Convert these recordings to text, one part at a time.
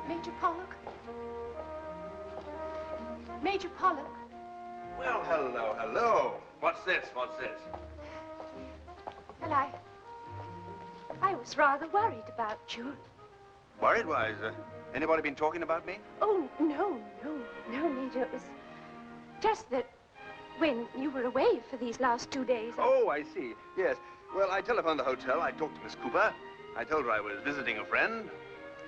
Major Pollock? Major Pollock? Well, hello, hello. What's this? Well, I was rather worried about you. Worried? Why? Has anybody been talking about me? Oh, no, Major. It was just that when you were away for these last 2 days... Oh, I see. Yes. Well, I telephoned the hotel. I talked to Miss Cooper. I told her I was visiting a friend.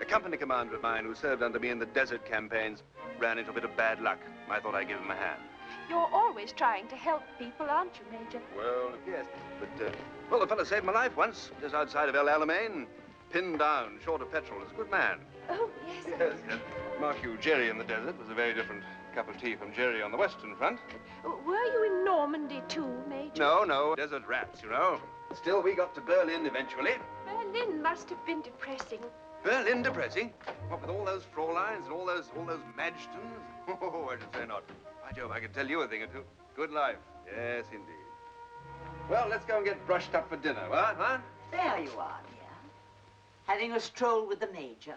A company commander of mine who served under me in the desert campaigns ran into a bit of bad luck. I thought I'd give him a hand. You're always trying to help people, aren't you, Major? Well, yes. But, well, the fellow saved my life once, just outside of El Alamein. Pinned down, short of petrol. He's a good man. Oh, yes. Yes. Mark you, Jerry in the desert was a very different cup of tea from Jerry on the Western Front. Were you in Normandy, too, Major? No. Desert rats, you know. Still, we got to Berlin eventually. Berlin must have been depressing. Berlin depressing? What, with all those Fräuleins and all those Madstons? Oh, I should say not. By Jove, I can tell you a thing or two. Good life. Yes, indeed. Well, let's go and get brushed up for dinner, what? There you are, dear. Having a stroll with the Major?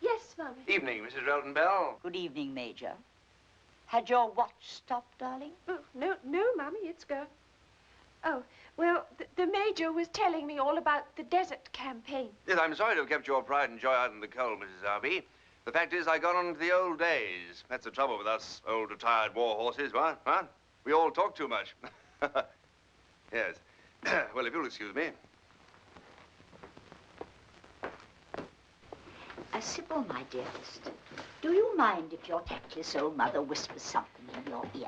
Yes, Mummy. Evening, Mrs. Relton Bell. Good evening, Major. Had your watch stopped, darling? Oh, no, Mummy, it's gone. Oh, well, the Major was telling me all about the desert campaign. Yes, I'm sorry to have kept your pride and joy out in the cold, Mrs. R.B. The fact is, I got on to the old days. That's the trouble with us old retired war horses, what? Huh? We all talk too much. Yes. Well, if you'll excuse me. Sybil, my dearest, do you mind if your tactless old mother whispers something in your ear?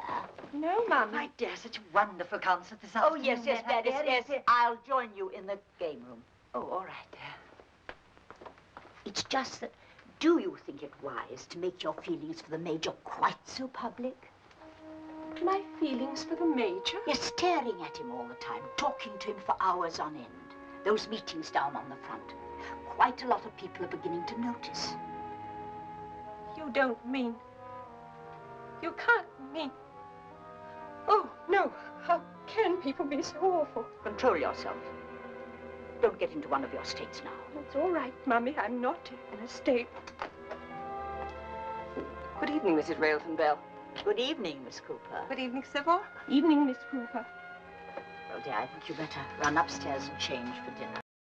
No, Mummy. My dear, such a wonderful concert this Oh, afternoon. yes, Gladys, yes. I'll join you in the game room. Oh, all right, dear. It's just that, do you think it wise to make your feelings for the Major quite so public? My feelings for the Major? You're staring at him all the time, talking to him for hours on end. Those meetings down on the front. Quite a lot of people are beginning to notice. You don't mean... You can't mean... Oh, no. How can people be so awful? Control yourself. Don't get into one of your states now. It's all right, Mummy. I'm not in a state. Good evening, Mrs. Railton Bell. Good evening, Miss Cooper. Good evening, Sybil. Evening, Miss Cooper. Well, dear, I think you better run upstairs and change for dinner.